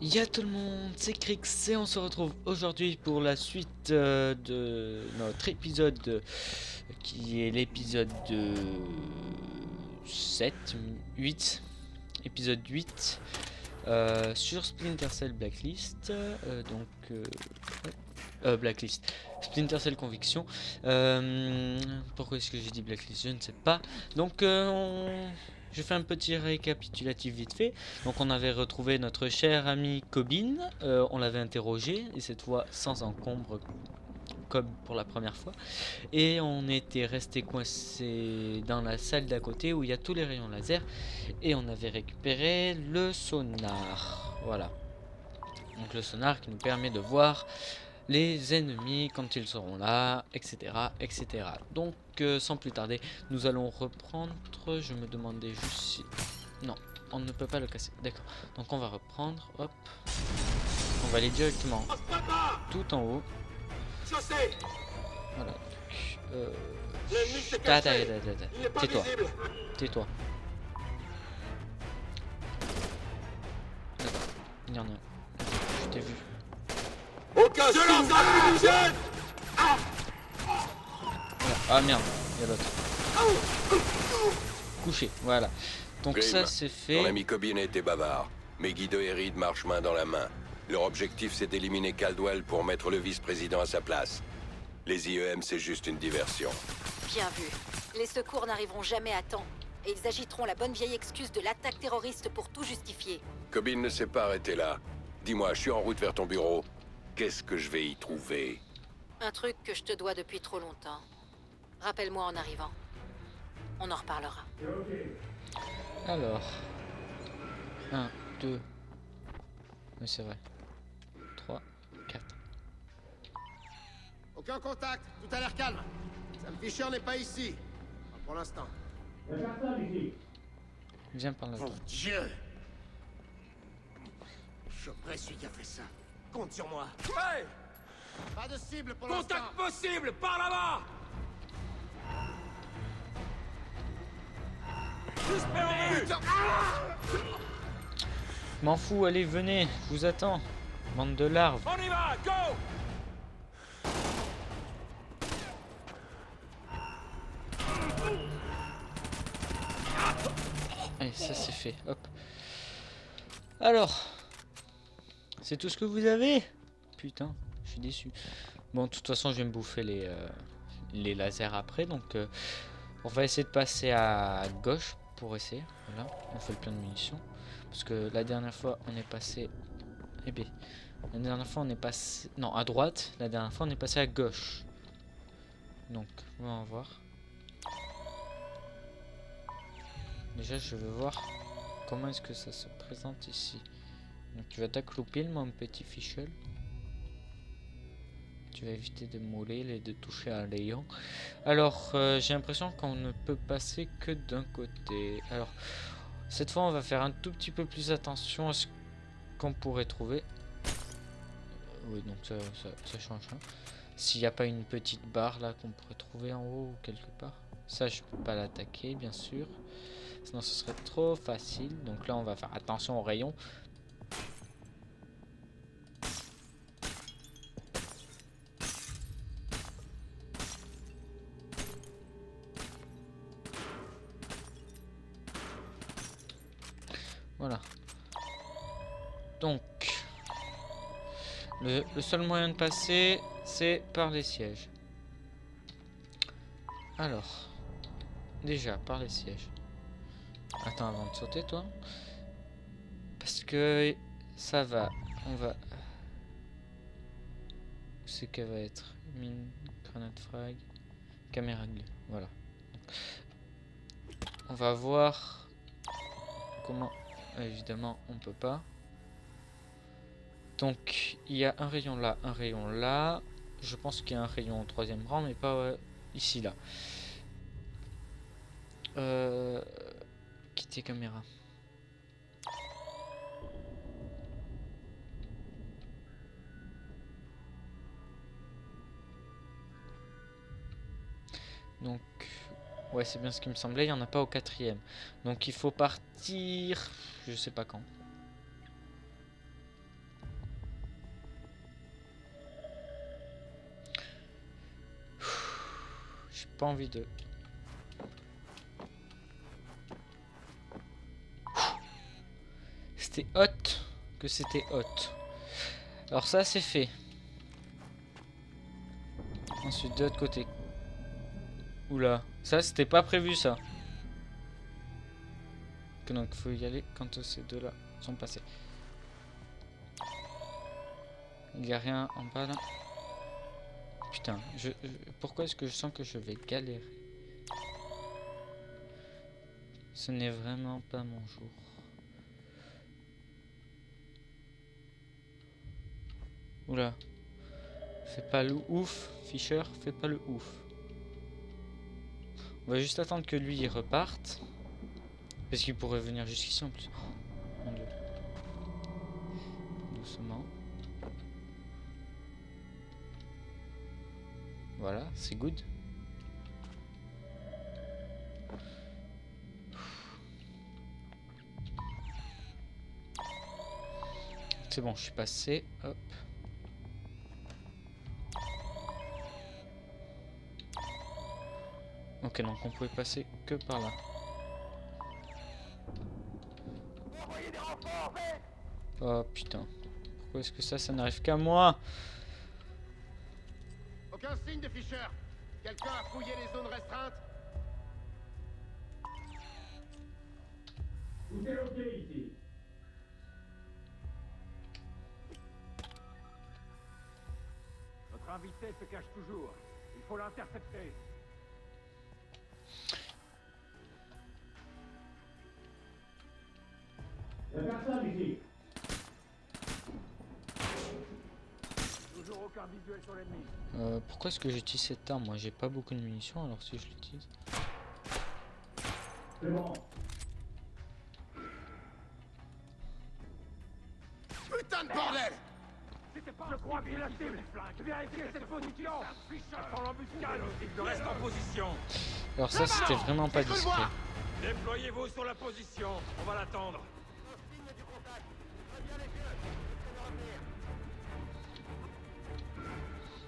Y'a tout le monde, c'est Crix et on se retrouve aujourd'hui pour la suite de notre épisode qui est l'épisode 7, 8, épisode 8 sur Splinter Cell Blacklist, Blacklist, Splinter Cell Conviction. Pourquoi est-ce que j'ai dit Blacklist? Je ne sais pas. Donc je fais un petit récapitulatif vite fait. Donc on avait retrouvé notre cher ami Cobin, on l'avait interrogé, et cette fois sans encombre comme pour la première fois. Et on était resté coincé dans la salle d'à côté où il y a tous les rayons laser. Et on avait récupéré le sonar. Voilà. Donc le sonar qui nous permet de voir les ennemis quand ils seront là, etc. etc. Donc sans plus tarder, nous allons reprendre. Je me demandais juste si... Non, on ne peut pas le casser. D'accord. Donc on va reprendre. Hop. On va aller directement tout en haut. Voilà. Tais-toi. Tais-toi. D'accord. Il y en a un. Je t'ai vu. Aucun silence intelligent. Ah merde, il y a l'autre. Couché, voilà. Donc Grim, ça c'est ton fait. ami Cobin était bavard, mais Guido et Reed marchent main dans la main. Leur objectif, c'est d'éliminer Caldwell pour mettre le vice-président à sa place. Les IEM, c'est juste une diversion. Bien vu. Les secours n'arriveront jamais à temps. Et ils agiteront la bonne vieille excuse de l'attaque terroriste pour tout justifier. Cobin ne s'est pas arrêté là. Dis-moi, je suis en route vers ton bureau. Qu'est-ce que je vais y trouver? Un truc que je te dois depuis trop longtemps. Rappelle-moi en arrivant. On en reparlera. Alors. 1, 2. Oui, c'est vrai. 3, 4. Aucun contact, tout a l'air calme. Sam Fisher n'est pas ici. Pas pour l'instant. Viens par là. Mon Dieu! Choperai celui qui a fait ça. Compte sur moi. Ouais! Pas de cible pour l'instant. Contact possible, par là-bas! Suspect en vue! M'en fous, allez, venez, je vous attends. Bande de larves. On y va, go! Allez, ça c'est fait, hop. Alors. C'est tout ce que vous avez? Putain, je suis déçu. Bon, de toute façon, je vais me bouffer les lasers après. Donc, on va essayer de passer à gauche pour essayer. Voilà, on fait le plein de munitions. Parce que la dernière fois, on est passé... Eh bien, la dernière fois, on est passé... Non, à droite. La dernière fois, on est passé à gauche. Donc, on va voir. Déjà, je veux voir comment est-ce que ça se présente ici. Donc, tu vas t'accroupir, mon petit fichel. Tu vas éviter de mourir et de toucher un rayon. Alors, j'ai l'impression qu'on ne peut passer que d'un côté. Alors, cette fois, on va faire un tout petit peu plus attention à ce qu'on pourrait trouver. Oui, donc ça change. Hein. S'il n'y a pas une petite barre là qu'on pourrait trouver en haut ou quelque part. Ça, je peux pas l'attaquer, bien sûr. Sinon, ce serait trop facile. Donc là, on va faire attention aux rayons. Voilà. Donc, le seul moyen de passer, c'est par les sièges. Alors, déjà, par les sièges. Attends, avant de sauter, toi. Parce que ça va. On va... Où c'est qu'elle va être? Mine, grenade frag, caméra glue. Voilà. On va voir comment... Évidemment, on peut pas. Donc, il y a un rayon là, un rayon là. Je pense qu'il y a un rayon au troisième rang, mais pas ici, là. Quitter caméra. Donc, ouais, c'est bien ce qui me semblait. Il n'y en a pas au quatrième. Donc, il faut partir... Je sais pas quand. pas envie de... C'était hot que c'était hot. Alors ça c'est fait. Ensuite de l'autre côté. Oula, ça c'était pas prévu ça. Que donc faut y aller quand ces deux là sont passés. Il y a rien en bas là. Putain, pourquoi est-ce que je sens que je vais galérer? Ce n'est vraiment pas mon jour. Oula. Fais pas le ouf, Fischer, fais pas le ouf. On va juste attendre que lui il reparte. Parce qu'il pourrait venir jusqu'ici en plus. Oh, mon Dieu. Doucement. Voilà, c'est good. C'est bon, je suis passé. Hop. Ok, donc on pouvait passer que par là. Oh putain. Pourquoi est-ce que ça n'arrive qu'à moi? Aucun signe de Fischer. Quelqu'un a fouillé les zones restreintes? Tout est ok ici. Notre invité se cache toujours. Il faut l'intercepter. Y'a personne ici. Toujours aucun visuel sur l'ennemi. Pourquoi est-ce que j'utilise cette arme? Moi j'ai pas beaucoup de munitions alors si je l'utilise. C'est bon. Putain de bordel! C'était pas. Je crois que c'est la cible. Vérifiez cette position. Attends l'embuscade. Il reste en position. Alors ça c'était vraiment pas discret. Déployez-vous sur la position. On va l'attendre.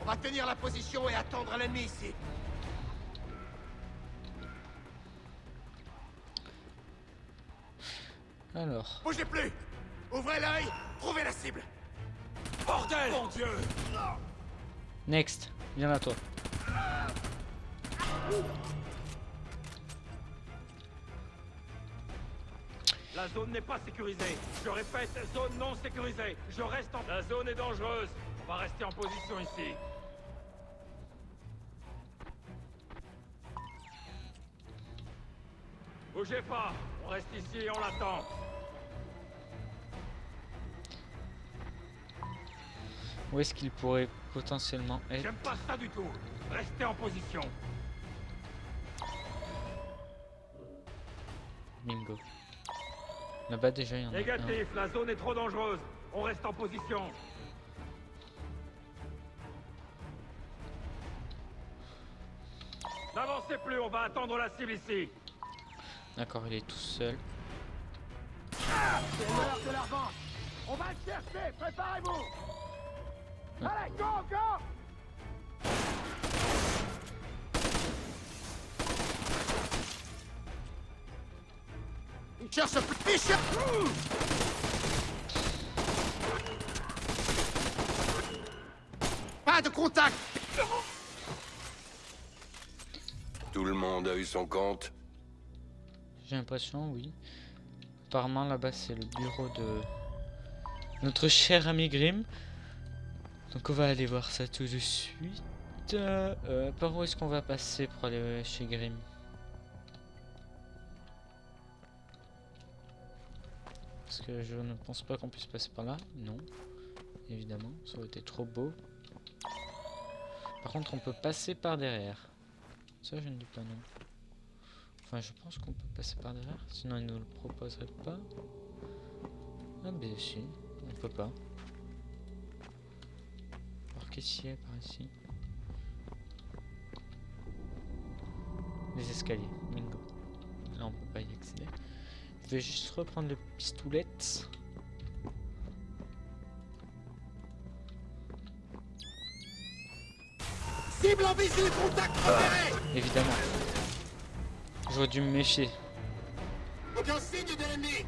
On va tenir la position et attendre l'ennemi ici. Alors. Bougez plus! Ouvrez l'œil, trouvez la cible! Bordel! Mon Dieu! Next, viens à toi. La zone n'est pas sécurisée. Je répète, zone non sécurisée. Je reste en... La zone est dangereuse. On va rester en position ici. Bougez pas. On reste ici et on l'attend. Où est-ce qu'il pourrait potentiellement être? J'aime pas ça du tout. Restez en position. Bingo. Là-bas déjà il y en a un. Négatif, la zone est trop dangereuse. On reste en position. N'avancez plus, on va attendre la cible ici. D'accord, il est tout seul. C'est l'heure de la revanche! On va le chercher, préparez-vous! Allez, go, go! Il cherche un plus Fischer! Pas de contact! Tout le monde a eu son compte? J'ai l'impression, oui. Apparemment là-bas c'est le bureau de notre cher ami Grimm. Donc on va aller voir ça tout de suite. Par où est-ce qu'on va passer pour aller chez Grimm? Parce que je ne pense pas qu'on puisse passer par là. Non. Évidemment, ça aurait été trop beau. Par contre on peut passer par derrière. Ça je ne dis pas non. Enfin je pense qu'on peut passer par derrière. Sinon il ne nous le proposerait pas. Ah ben si, on peut pas. Alors qu'est-ce qu'il y a par ici? Les escaliers, bingo. Là on peut pas y accéder. Je vais juste reprendre le pistolet. Cible en visu, contact repéré! Évidemment. J'aurais dû me méfier. Aucun signe d'ennemi.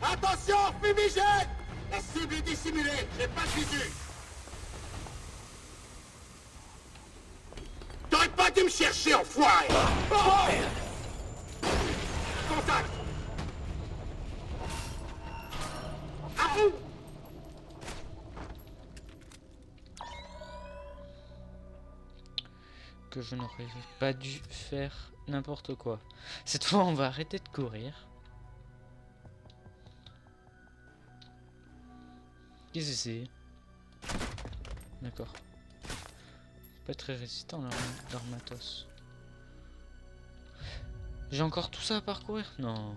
Attention, fumigène! La cible est dissimulée, j'ai pas de visu. T'aurais pas dû me chercher, enfoiré! Oh, merde! Contact! À vous! Que je n'aurais pas dû faire n'importe quoi. Cette fois, on va arrêter de courir. Qu'est-ce que c'est? D'accord. Pas très résistant leur matos. J'ai encore tout ça à parcourir? Non.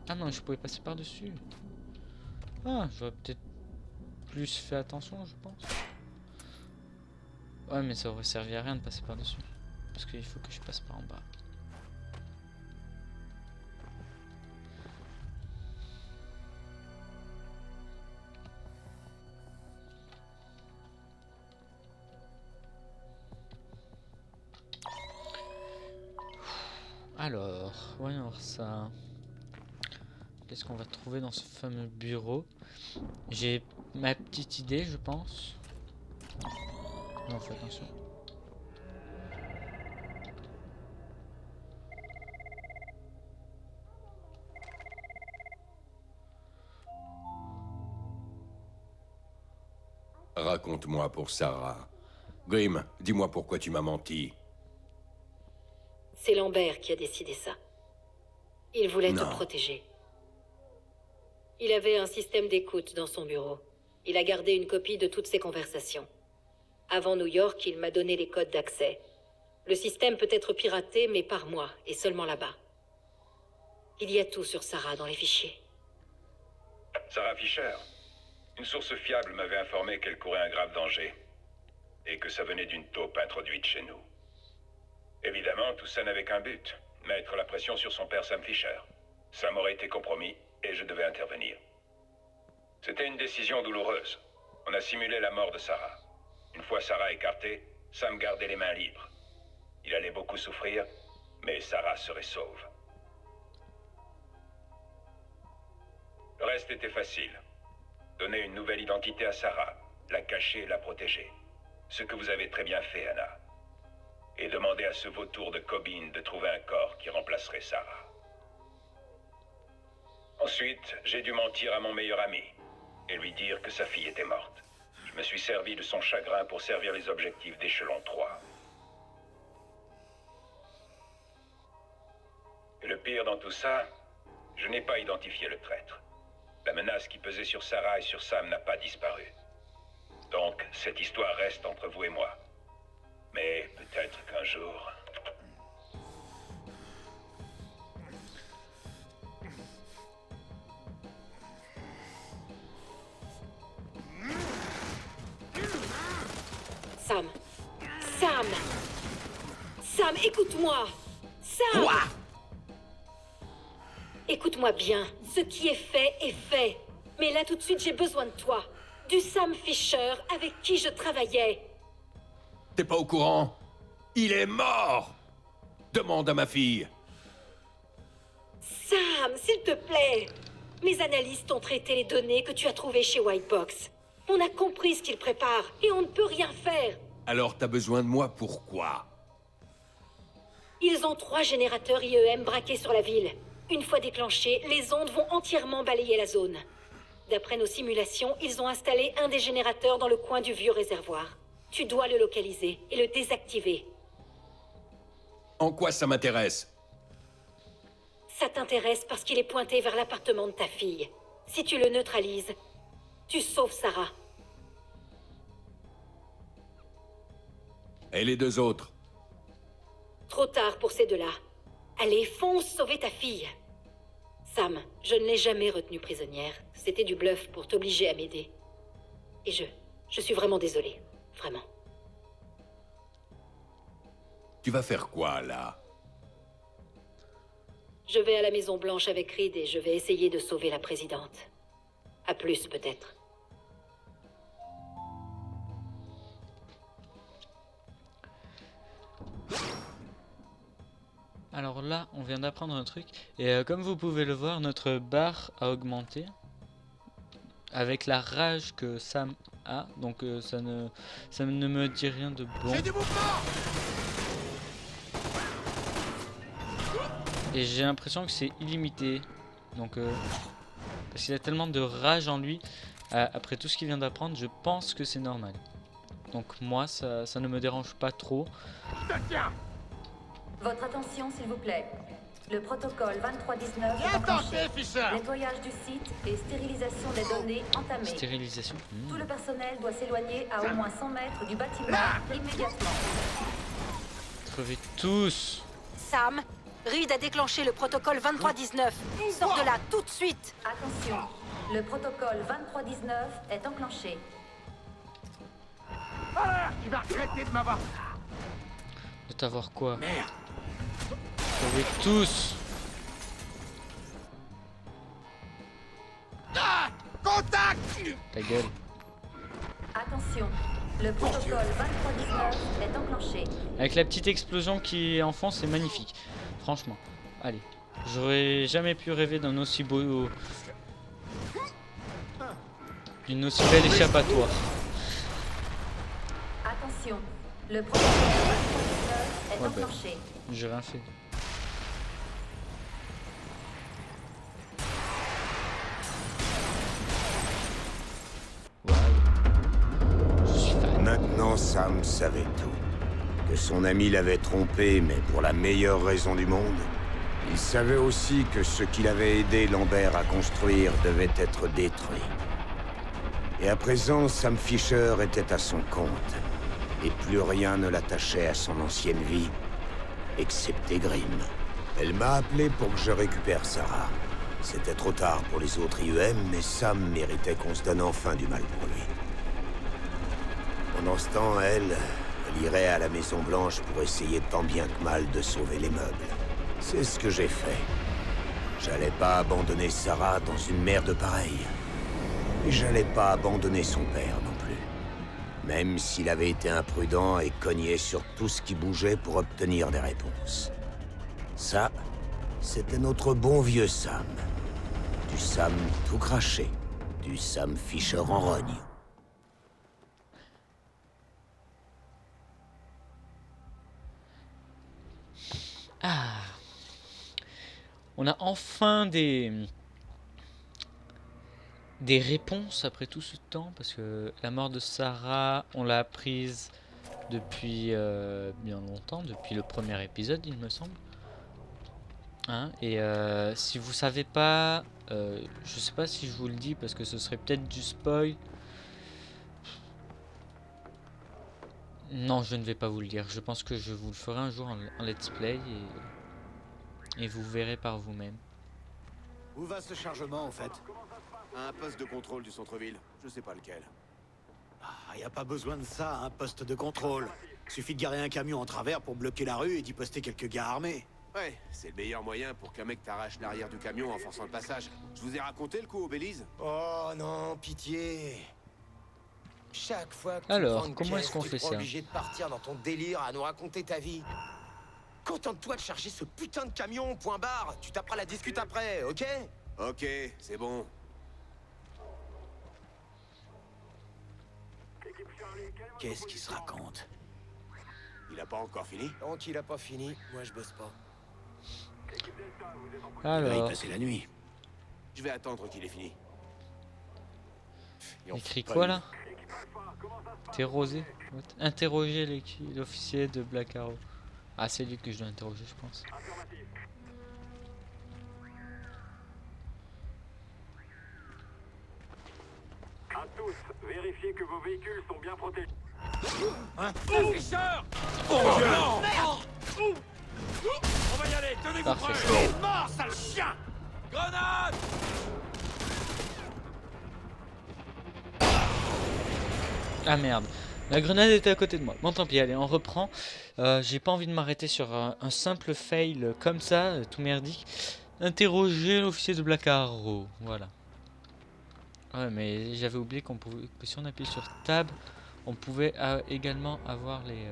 Ah non, je pouvais passer par-dessus. Ah, j'aurais peut-être plus fait attention, je pense. Ouais, mais ça aurait servi à rien de passer par-dessus. Parce qu'il faut que je passe par en bas. Alors, voyons voir ça. Qu'est-ce qu'on va trouver dans ce fameux bureau? J'ai ma petite idée, je pense. Non, fais attention. Raconte-moi pour Sarah. Grim, dis-moi pourquoi tu m'as menti. C'est Lambert qui a décidé ça. Il voulait te Non. protéger. Il avait un système d'écoute dans son bureau. Il a gardé une copie de toutes ses conversations. Avant New York, il m'a donné les codes d'accès. Le système peut être piraté, mais par moi, et seulement là-bas. Il y a tout sur Sarah dans les fichiers. Sarah Fisher. Une source fiable m'avait informé qu'elle courait un grave danger. Et que ça venait d'une taupe introduite chez nous. Évidemment, tout ça n'avait qu'un but. Mettre la pression sur son père Sam Fisher. Sam aurait été compromis, et je devais intervenir. C'était une décision douloureuse. On a simulé la mort de Sarah. Une fois Sarah écartée, Sam gardait les mains libres. Il allait beaucoup souffrir, mais Sarah serait sauve. Le reste était facile. Donner une nouvelle identité à Sarah, la cacher et la protéger. Ce que vous avez très bien fait, Anna. Et demander à ce vautour de Cobbin de trouver un corps qui remplacerait Sarah. Ensuite, j'ai dû mentir à mon meilleur ami et lui dire que sa fille était morte. Je me suis servi de son chagrin pour servir les objectifs d'échelon 3. Et le pire dans tout ça, je n'ai pas identifié le traître. La menace qui pesait sur Sarah et sur Sam n'a pas disparu. Donc, cette histoire reste entre vous et moi. Mais peut-être qu'un jour... Sam. Sam. Sam, écoute-moi. Sam. Quoi? Écoute-moi bien. Ce qui est fait. Mais là, tout de suite, j'ai besoin de toi. Du Sam Fisher avec qui je travaillais. T'es pas au courant? Il est mort! Demande à ma fille. Sam, s'il te plaît. Mes analystes ont traité les données que tu as trouvées chez Whitebox. On a compris ce qu'ils préparent et on ne peut rien faire. Alors t'as besoin de moi, pourquoi? Ils ont 3 générateurs IEM braqués sur la ville. Une fois déclenchés, les ondes vont entièrement balayer la zone. D'après nos simulations, ils ont installé un des générateurs dans le coin du vieux réservoir. Tu dois le localiser et le désactiver. En quoi ça m'intéresse? Ça t'intéresse parce qu'il est pointé vers l'appartement de ta fille. Si tu le neutralises, tu sauves Sarah. Et les 2 autres? Trop tard pour ces 2-là. Allez, fonce sauver ta fille. Sam, je ne l'ai jamais retenue prisonnière. C'était du bluff pour t'obliger à m'aider. Et je suis vraiment désolée. Vraiment. Tu vas faire quoi, là? Je vais à la Maison Blanche avec Reed et je vais essayer de sauver la présidente. À plus, peut-être. Alors là, on vient d'apprendre un truc. Et comme vous pouvez le voir, notre barre a augmenté. Avec la rage que Sam a. Donc ça ne me dit rien de bon. J'ai du mouvement. Et j'ai l'impression que c'est illimité. Donc parce qu'il a tellement de rage en lui. Après tout ce qu'il vient d'apprendre, je pense que c'est normal. Donc moi, ça ne me dérange pas trop. Je te tiens. Votre attention, s'il vous plaît. Le protocole 2319 Bien est enclenché. tenté, Fisher. Nettoyage du site et stérilisation des données entamées. Stérilisation. Tout le personnel doit s'éloigner à au moins 100 mètres du bâtiment immédiatement. Crevez tous. Sam, Reed a déclenché le protocole 2319. Sors de là tout de suite. Attention, le protocole 2319 est enclenché. Ah, tu vas regretter de m'avoir. De t'avoir quoi? Merde. Crevez tous. Ah, contact. Ta gueule. Attention, le protocole 2319 est enclenché. Avec la petite explosion qui est en fond, c'est magnifique. Franchement. Allez. J'aurais jamais pu rêver d'un aussi beau... d'une aussi belle échappatoire. Attention, le protocole 2319 est Ouais, bah. enclenché. J'ai rien fait. Waouh. Je suis fan. Maintenant, Sam savait tout. Que son ami l'avait trompé, mais pour la meilleure raison du monde. Il savait aussi que ce qu'il avait aidé Lambert à construire devait être détruit. Et à présent, Sam Fisher était à son compte. Et plus rien ne l'attachait à son ancienne vie, excepté Grimm. Elle m'a appelé pour que je récupère Sarah. C'était trop tard pour les autres IEM, mais Sam méritait qu'on se donne enfin du mal pour lui. Pendant ce temps, elle irait à la Maison Blanche pour essayer tant bien que mal de sauver les meubles. C'est ce que j'ai fait. J'allais pas abandonner Sarah dans une merde pareille. Et j'allais pas abandonner son père non plus. Même s'il avait été imprudent et cognait sur tout ce qui bougeait pour obtenir des réponses. Ça, c'était notre bon vieux Sam. Du Sam tout craché. Du Sam Fisher en rogne. Ah. On a enfin des réponses après tout ce temps, parce que la mort de Sarah, on l'a apprise depuis bien longtemps, depuis le premier épisode, il me semble. Hein, et si vous savez pas, je sais pas si je vous le dis parce que ce serait peut-être du spoil. Non, je ne vais pas vous le dire. Je pense que je vous le ferai un jour en let's play et vous verrez par vous-même. Où va ce chargement, en fait? À un poste de contrôle du centre-ville. Je sais pas lequel. Ah, y a pas besoin de ça, un poste de contrôle. Suffit de garer un camion en travers pour bloquer la rue et d'y poster quelques gars armés. Ouais, c'est le meilleur moyen pour qu'un mec t'arrache l'arrière du camion en forçant le passage. Je vous ai raconté le coup au Belize? Oh non, pitié. Chaque fois que Alors, tu prends une comment est-ce pièce, qu'on tu fait seras ça? obligé de partir dans ton délire à nous raconter ta vie. Contente-toi de charger ce putain de camion, point barre. Tu taperas la discute après, ok? Ok, c'est bon. Qu'est-ce qu'il se raconte? Il a pas encore fini? Tant qu'il a pas fini, moi je bosse pas. Il va y Alors, passer la nuit. Je vais attendre qu'il ait fini. Et on écrit fout pas quoi une- là? Interroger l'officier de Black Arrow. Ah, c'est lui que je dois interroger, je pense. À tous, vérifiez que vos véhicules sont bien protégés. Fisher. Oh non! On va y aller, tenez-vous Parfait. prêts! Mort, sale chien! Grenade! Ah merde, la grenade était à côté de moi. Bon, tant pis, allez, on reprend. J'ai pas envie de m'arrêter sur un simple fail comme ça, tout merdique. Interroger l'officier de Black Arrow, voilà. Ouais, mais j'avais oublié qu'on pouvait, que si on appuyait sur Tab, on pouvait également avoir les...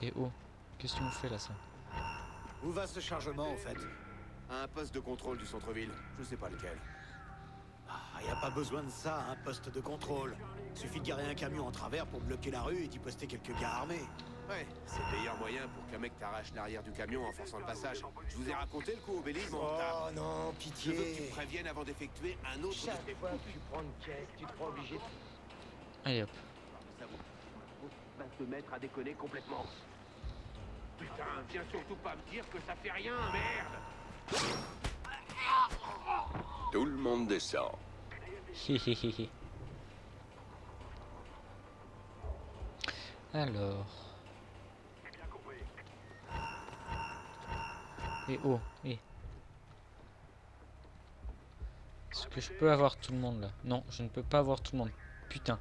Et oh, qu'est-ce que tu me fais là ça? Où va ce chargement, en fait? À un poste de contrôle du centre-ville. Je sais pas lequel. Ah, y a pas besoin de ça, un poste de contrôle. Suffit de garer un camion en travers pour bloquer la rue et d'y poster quelques gars armés. Ouais, c'est le meilleur moyen pour qu'un mec t'arrache l'arrière du camion en forçant le passage. Je vous ai raconté le coup au Bélise, mon retard. Oh non, Je veux que pitié. tu me préviennes avant d'effectuer un autre... Chaque fois que tu prends une caisse, tu te crois obligé de... Allez hop. Ça va te mettre à déconner complètement. Putain, viens surtout pas me dire que ça fait rien, merde. Tout le monde descend. Hihihihi. Alors. Et oh, et. Est-ce que je peux avoir tout le monde là? Non, je ne peux pas avoir tout le monde. Putain.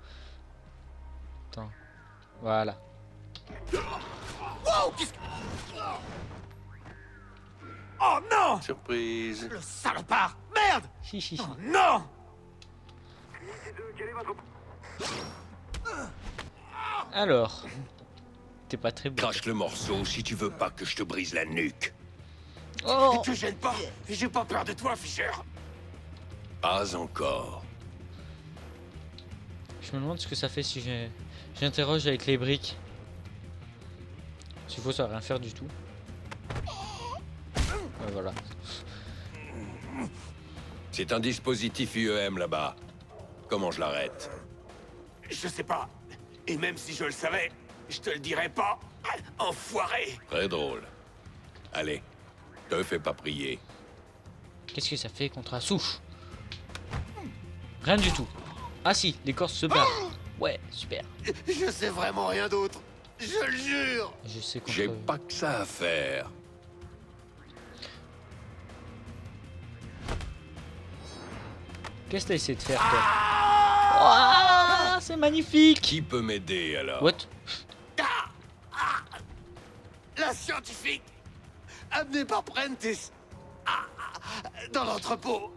Attends. Voilà. Wow, oh non! Surprise. Le salopard! Merde! Hihihi. Oh non! Alors. T'es pas très bon. Crache le morceau si tu veux pas que je te brise la nuque. Oh! Te gêne pas! J'ai pas peur de toi, Fisher! Pas encore. Je me demande ce que ça fait si j'interroge avec les briques. S'il faut, ça va rien faire du tout. Voilà. C'est un dispositif IEM là-bas. Comment je l'arrête? Je sais pas. Et même si je le savais, je te le dirais pas. Enfoiré! Très drôle. Allez, te fais pas prier. Qu'est-ce que ça fait contre la souche? Rien du tout. Ah si, l'écorce se barre. Ouais, super. Je sais vraiment rien d'autre. Je le jure! Je sais contre... J'ai pas que ça à faire. Qu'est-ce que t'as essayé de faire, toi? Ah, c'est magnifique! Qui peut m'aider alors? What? La scientifique! Amenée par Prentice! Dans l'entrepôt!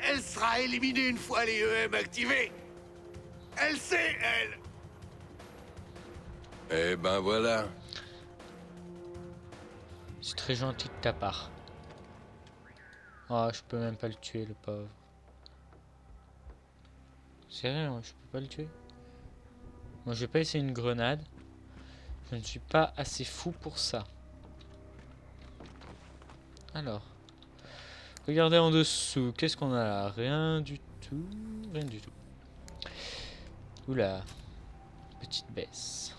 Elle sera éliminée une fois les EM activés! Elle sait, elle! Eh ben voilà. C'est très gentil de ta part. Ah, je peux même pas le tuer, le pauvre. Sérieux, je peux pas le tuer? Moi, je vais pas essayer une grenade. Je ne suis pas assez fou pour ça. Alors. Regardez en dessous. Qu'est-ce qu'on a là? Rien du tout. Rien du tout. Oula. Petite baisse.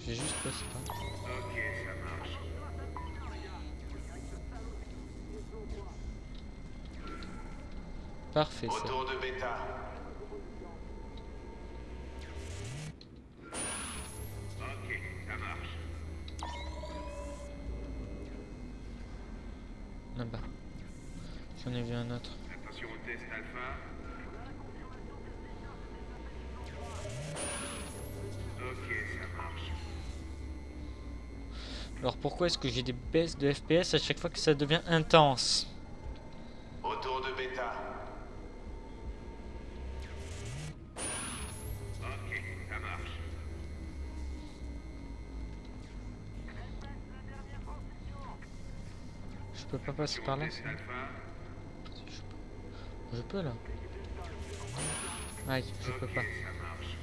J'ai juste pas ça. Ok, ça marche. Parfait ça. Retour de bêta. Ok, ça marche. Là-bas. J'en ai vu un autre. Attention au test alpha. Ok, ça marche. Alors pourquoi est-ce que j'ai des baisses de FPS à chaque fois que ça devient intense? Retour de bêta. Ok, ça marche. Je peux pas passer par là? Test ça alpha. Je peux là. Aïe, je peux pas. Ça marche.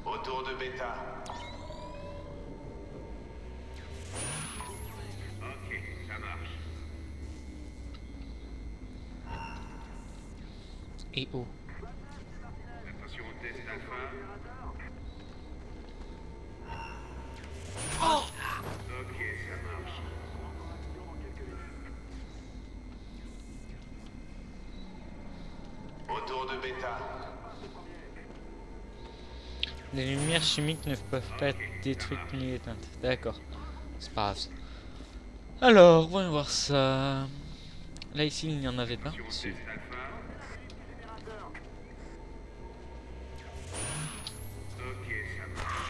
Retour de bêta. Ok, ça marche. Et oh. Attention au test alpha. Ok, ça marche. Retour de bêta. Les lumières chimiques ne peuvent pas être détruites ni éteintes. D'accord. C'est pas grave. Ça. Alors, voyons voir ça. Là, ici, il n'y en avait pas. Si. Test alpha. Ok, ça marche.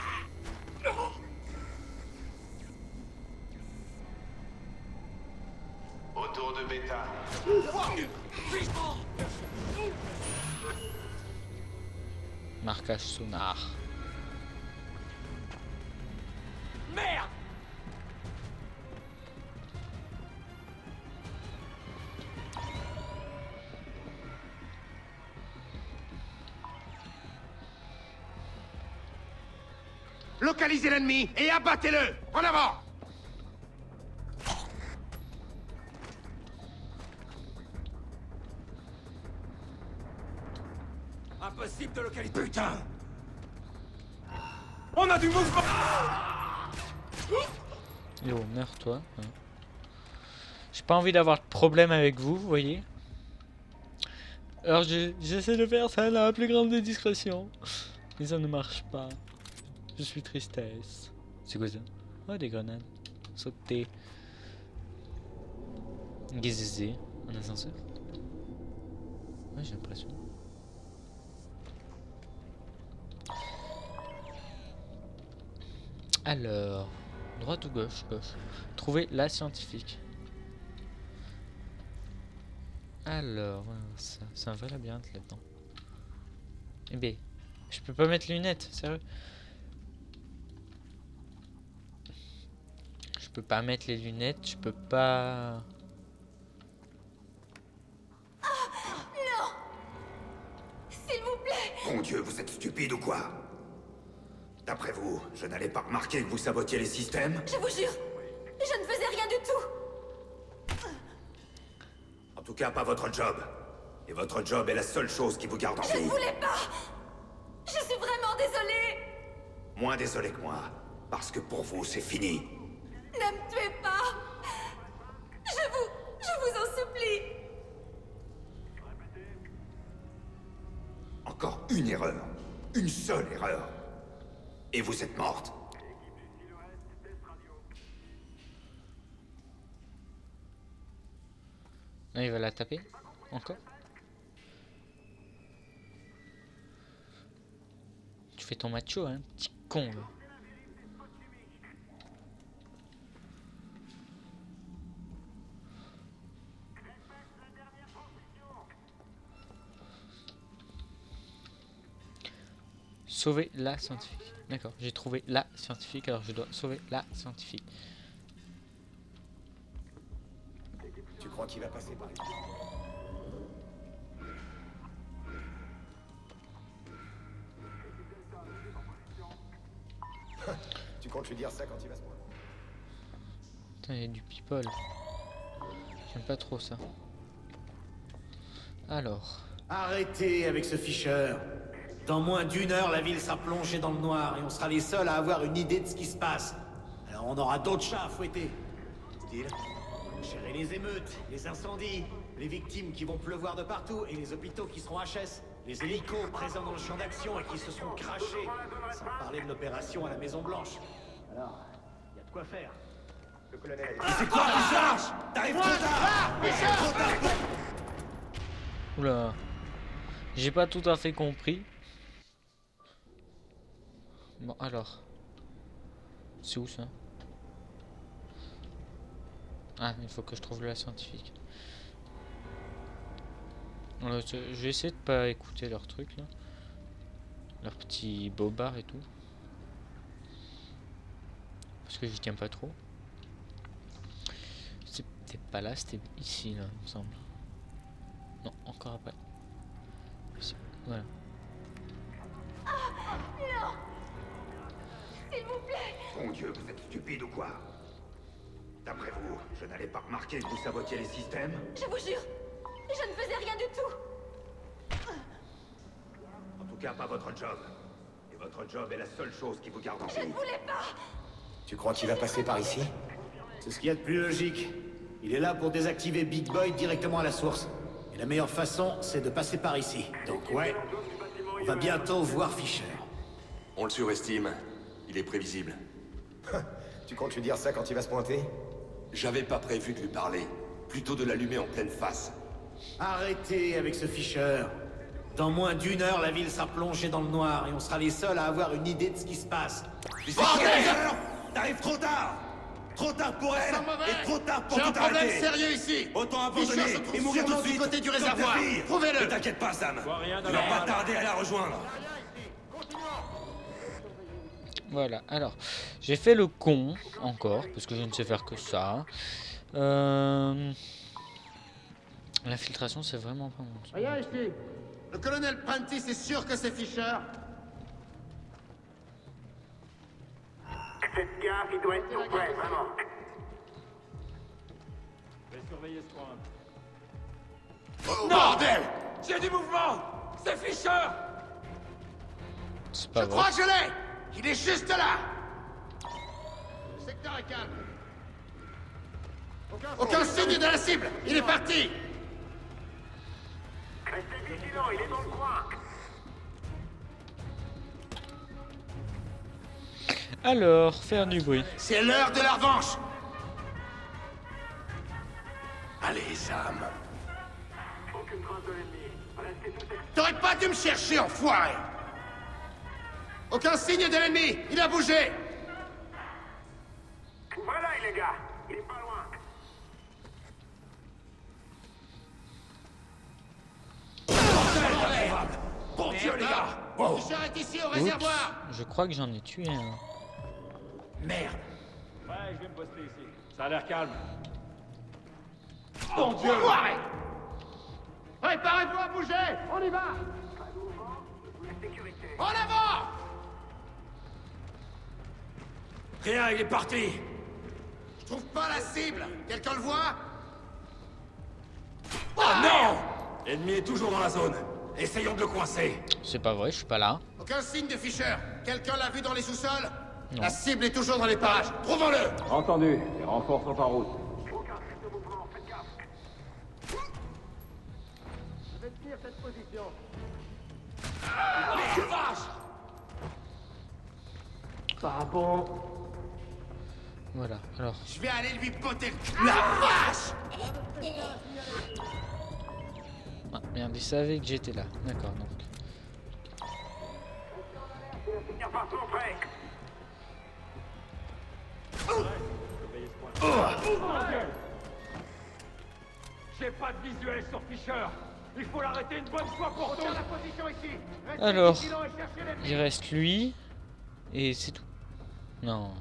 Retour de bêta. Marquage sonar. Merde! Localisez l'ennemi et abattez-le! En avant! Impossible de localiser. Putain! On a du mouvement! Yo, meurs-toi. Hein. J'ai pas envie d'avoir de problème avec vous, vous voyez. Alors j'essaie de faire ça dans la plus grande des discrétions. Mais ça ne marche pas. Je suis tristesse. C'est quoi ça? Oh, des grenades. Sauter. Guézézé. Un ascenseur. Ouais, j'ai l'impression. Alors, droite ou gauche? Gauche. Trouver la scientifique. Alors, c'est un vrai labyrinthe là-dedans. Eh ben, je peux pas mettre les lunettes, sérieux. Je peux pas mettre les lunettes, je peux pas... Non! S'il vous plaît! Mon Dieu, vous êtes stupide ou quoi? D'après vous, je n'allais pas remarquer que vous sabotiez les systèmes? Je vous jure, je ne faisais rien du tout! En tout cas, pas votre job. Et votre job est la seule chose qui vous garde en Je vie. ne voulais pas! Je suis vraiment désolée! Moins désolé que moi, parce que pour vous, c'est fini. Ne me tuez pas! Je vous en supplie! Encore une erreur. Une seule erreur. Et vous êtes morte. Non, il va la taper. Encore. Tu fais ton macho, hein, petit con, là. Sauver la scientifique. D'accord, j'ai trouvé la scientifique, alors je dois sauver la scientifique. Tu crois qu'il va passer par ici? Tu comptes lui dire ça quand il va se pointer? Putain, il y a du people. J'aime pas trop ça. Alors. Arrêtez avec ce Fisher. Dans moins d'une heure, la ville sera plongée dans le noir et on sera les seuls à avoir une idée de ce qui se passe. Alors on aura d'autres chats à fouetter. Style, gérer les émeutes, les incendies, les victimes qui vont pleuvoir de partout et les hôpitaux qui seront HS. Les hélicos présents dans le champ d'action et qui se seront crachés. Sans parler de l'opération à la Maison Blanche. Alors, y a de quoi faire. Le colonel a dit... C'est quoi qui charge? T'arrives trop tard! Oula. J'ai pas tout à fait compris. Bon, alors. C'est où ça? Ah, il faut que je trouve la scientifique. Alors, je vais essayer de pas écouter leur truc là. Leur petit bobard et tout. Parce que j'y tiens pas trop. C'était pas là, c'était ici là, il me semble. Non, encore après. Ici. Voilà. Non! S'il vous plaît! Mon Dieu, vous êtes stupide ou quoi? D'après vous, je n'allais pas remarquer que vous sabotiez les systèmes? Je vous jure, je ne faisais rien du tout! En tout cas, pas votre job. Et votre job est la seule chose qui vous garde en Je vie. ne voulais pas! Tu crois qu'il va passer par ici? C'est ce qu'il y a de plus logique. Il est là pour désactiver Big Boy directement à la source. Et la meilleure façon, c'est de passer par ici. Donc ouais, on va bientôt voir Fisher. On le surestime. Il est prévisible. Tu comptes lui dire ça quand il va se pointer? J'avais pas prévu de lui parler. Plutôt de l'allumer en pleine face. Arrêtez avec ce Fisher. Dans moins d'une heure, la ville sera plongée dans le noir et on sera les seuls à avoir une idée de ce qui se passe. Bordel! T'arrives trop tard! Trop tard pour elle Sans mauvais. et trop tard pour J'ai un tout problème arrêter. sérieux ici. Autant Fisher abandonner se trouve et mourir tout sûrement de du suite. côté du comme ta réservoir. fille. Trouvez-le. Ne t'inquiète pas, Sam. vois rien Tu dans vas la pas merde. tarder à la rejoindre. Voilà, alors, j'ai fait le con, encore, parce que je ne sais faire que ça. L'infiltration, c'est vraiment pas mon truc. Rien ici. Le colonel Prentice est sûr que c'est Fisher. Faites gaffe, il doit être tout près, vraiment. Je vais surveiller ce coin. Oh, bordel! J'ai du mouvement. C'est Fisher. C'est Je pas vrai. crois que je l'ai. Il est juste là. Le secteur est calme. Aucun signe de la cible. Il est parti. Restez vigilants, il est dans le coin. Alors, faire du bruit. C'est l'heure de la revanche. Allez, Sam. Aucune trace de l'ennemi. Restez tout est... T'aurais pas dû me chercher, enfoiré. Aucun signe de l'ennemi. Il a bougé. Voilà, les gars. Il est pas loin. Bon Dieu, les gars. Fisher est ici au réservoir. Je crois que j'en ai tué un. Merde. Ouais, je vais me poster ici. Ça a l'air calme. Mon Dieu. Enfoiré. Préparez-vous à bouger. On y va. En avant. Rien, il est parti. Je trouve pas la cible. Quelqu'un le voit? Oh non! L'ennemi est toujours dans la zone. Essayons de le coincer. C'est pas vrai, je suis pas là. Aucun signe de Fisher. Quelqu'un l'a vu dans les sous-sols? Non. La cible est toujours dans les parages. Trouvons-le. Entendu. Les renforts sont en route. Aucun signe de mouvement, faites gaffe. Je vais tenir cette position. Voilà, alors. Je vais aller lui botter le cul. La vache. Ah, merde, il savait que j'étais là. D'accord, donc. Il n'y a pas son prêt. J'ai pas de visuel sur Fisher. Il faut l'arrêter une bonne fois pour toutes. La position ici. Restez Alors, vigilants et cherchez l'ennemi. il reste lui. Et c'est tout. Non.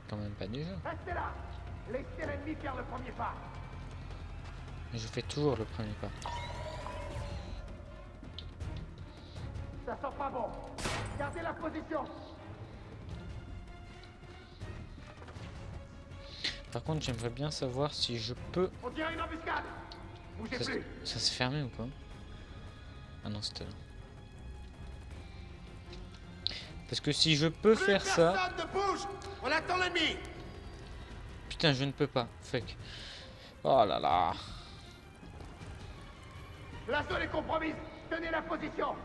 Quand même pas déjà. Restez là. Laissez l'ennemi faire le premier pas. Mais je fais toujours le premier pas. Ça sent pas bon. Gardez la position. Par contre, j'aimerais bien savoir si je peux... On dirait une embuscade. Bougez Ça, plus. ça s'est fermé ou pas? Ah non, c'était là. Parce que si je peux Plus faire ça... personne ne bouge. On attend l'ennemi. Putain, je ne peux pas. Fuck. Oh là là. La zone est compromise. Tenez la position.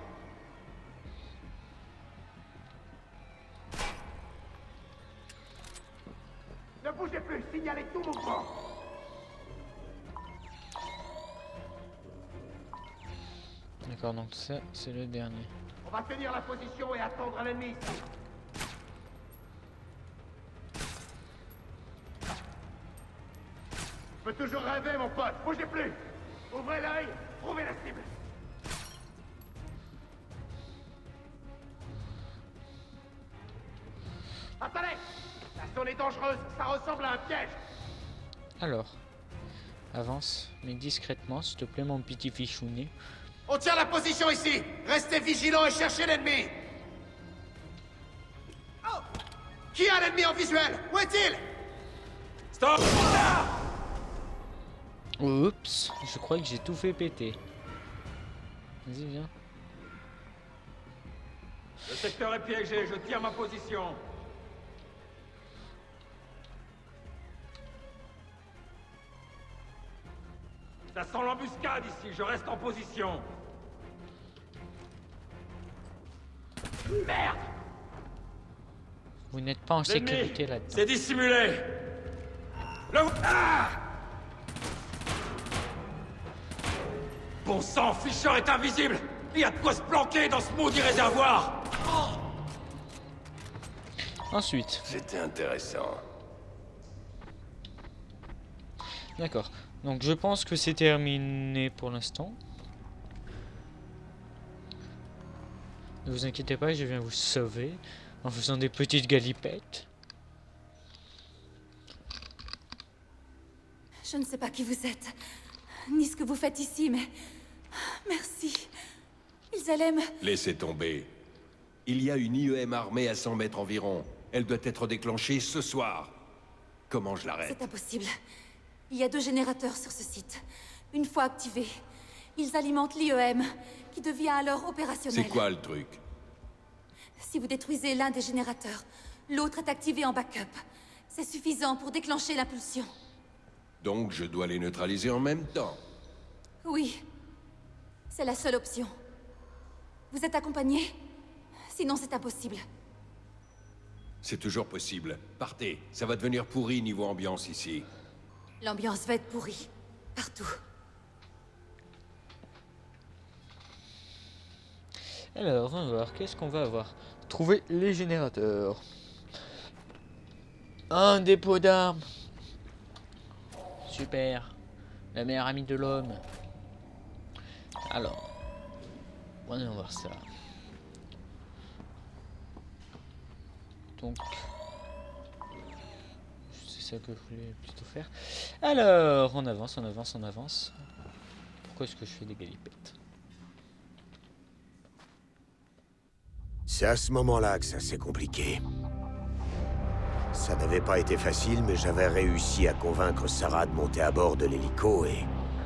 Ne bougez plus. Signalez tout mouvement. D'accord, donc ça, c'est le dernier. On va tenir la position et attendre l'ennemi ici. Je peux toujours rêver, mon pote. Bougez plus. Ouvrez l'œil. Trouvez la cible. Attendez. La zone est dangereuse. Ça ressemble à un piège. Alors. Avance, mais discrètement, s'il te plaît, mon petit fichounet. On tient la position ici. Restez vigilants et cherchez l'ennemi. Oh. Qui a l'ennemi en visuel? Où est-il? Stop! Oups, je crois que j'ai tout fait péter. Vas-y, viens. Le secteur est piégé. Je tiens ma position. Ça sent l'embuscade ici. Je reste en position. Merde! Vous n'êtes pas en sécurité là-dedans. C'est dissimulé. Le... Ah! Bon sang, Fisher est invisible. Il y a de quoi se planquer dans ce maudit réservoir. Ensuite. C'était intéressant. D'accord. Donc je pense que c'est terminé pour l'instant. Ne vous inquiétez pas, je viens vous sauver en faisant des petites galipettes. Je ne sais pas qui vous êtes, ni ce que vous faites ici, mais... Merci. Ils allaient me... Laissez tomber. Il y a une IEM armée à 100 mètres environ. Elle doit être déclenchée ce soir. Comment je l'arrête? C'est impossible. Il y a 2 générateurs sur ce site. Une fois activés, ils alimentent l'IEM, qui devient alors opérationnel. C'est quoi le truc? Si vous détruisez l'un des générateurs, l'autre est activé en backup. C'est suffisant pour déclencher l'impulsion. Donc je dois les neutraliser en même temps? Oui. C'est la seule option. Vous êtes accompagné? Sinon c'est impossible. C'est toujours possible. Partez, ça va devenir pourri niveau ambiance ici. L'ambiance va être pourrie. Partout. Alors, on va voir, qu'est-ce qu'on va avoir? Trouver les générateurs. Un dépôt d'armes. Super. La meilleure amie de l'homme. Alors, voyons voir ça. Donc, c'est ça que je voulais plutôt faire. Alors, on avance, on avance, on avance. Pourquoi est-ce que je fais des galipettes? C'est à ce moment-là que ça s'est compliqué. Ça n'avait pas été facile, mais j'avais réussi à convaincre Sarah de monter à bord de l'hélico et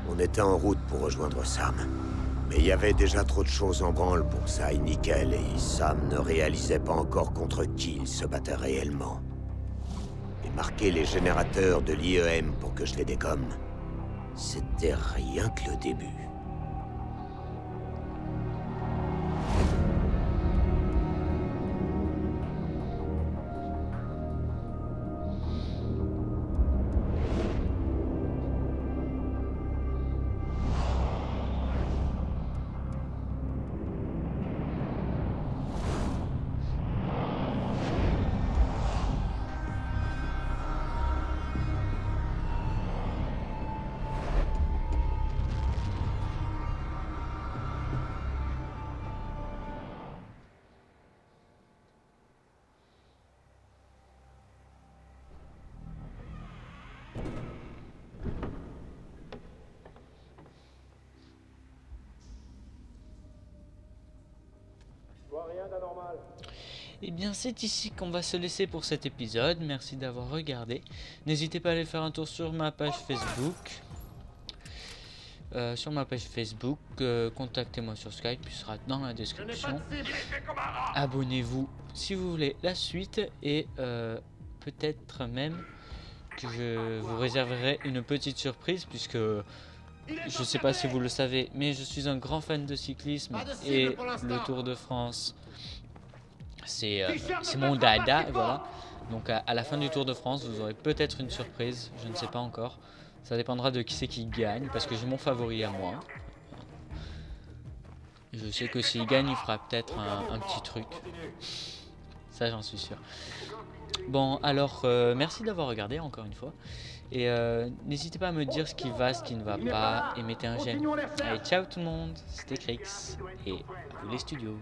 on était en route pour rejoindre Sam. Mais il y avait déjà trop de choses en branle pour que ça aille nickel et Sam ne réalisait pas encore contre qui il se battait réellement. Et marquer les générateurs de l'IEM pour que je les dégomme, c'était rien que le début. Et bien c'est ici qu'on va se laisser pour cet épisode. Merci d'avoir regardé. N'hésitez pas à aller faire un tour sur ma page Facebook. Contactez-moi sur Skype, il sera dans la description. Abonnez-vous si vous voulez la suite et peut-être même que je vous réserverai une petite surprise puisque je ne sais pas si vous le savez, mais je suis un grand fan de cyclisme et le Tour de France, c'est mon dada, voilà. Donc à la fin du Tour de France, vous aurez peut-être une surprise, je ne sais pas encore. Ça dépendra de qui c'est qui gagne, parce que j'ai mon favori à moi. Je sais que s'il gagne, il fera peut-être un petit truc. Ça, j'en suis sûr. Bon, alors, merci d'avoir regardé encore une fois. Et n'hésitez pas à me dire ce qui va, ce qui ne va pas, et mettez un j'aime. Allez, ciao tout le monde, c'était Crix, et à vous les studios.